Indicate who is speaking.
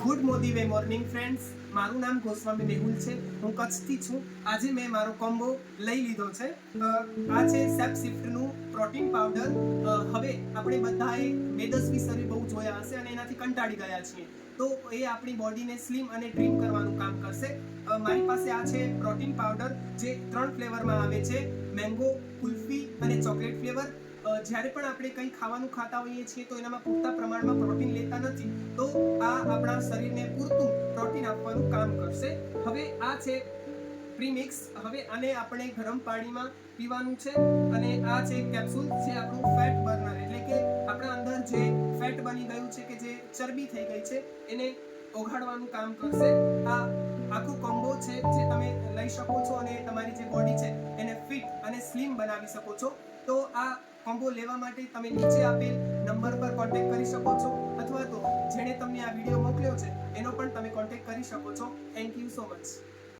Speaker 1: Good morning friends, મારું નામ ગોસ્વામી મેહુલ છે. હું કચ્છથી છું. આજે મેં મારો કોમ્બો લઈ લીધો છે. આ છે સેપ શિફ્ટનું પ્રોટીન પાવડર. હવે આપણે બધાએ મેદસ્વી શરીર બહુ જોયા હશે અને એનાથી કંટાળી ગયા છીએ, તો એ આપણી બોડીને સ્લિમ અને ટ્રીમ કરવાનું કામ કરશે. મારી પાસે આ છે પ્રોટીન પાવડર, જે 3 ફ્લેવરમાં આવે છે: મેંગો, કુલ્ફી અને ચોકલેટ ફ્લેવર. જ્યારે પણ આપણે કંઈ ખાવાનું ખાતા હોઈએ છીએ તો એનામાં પૂરતા પ્રમાણમાં પ્રોટીન લેતા નથી, તો આ આપણા શરીરને પૂરતું પ્રોટીન આપવાનું કામ કરશે. હવે આ છે પ્રીમિક્સ. હવે આને આપણે ગરમ પાણીમાં પીવાનું છે. અને આ છે કેપ્સ્યુલ, જે આપણું ફેટ બર્નર, એટલે કે આપણા અંદર જે ફેટ બની ગયું છે, કે જે ચરબી થઈ ગઈ છે, એને ઓગાળવાનું કામ કરશે. આ આખું કોમ્બો છે જે તમે લઈ શકો છો અને તમારી જે બોડી છે એને ફિટ અને સ્લિમ બનાવી શકો છો. તો આ કોમ્બો લેવા માટે તમે નીચે આપેલ નંબર પર કોન્ટેક્ટ કરી શકો છો, અથવા તો જેણે તમને આ વિડીયો મોકલ્યો છે એનો પણ તમે કોન્ટેક્ટ કરી શકો છો. Thank you so much.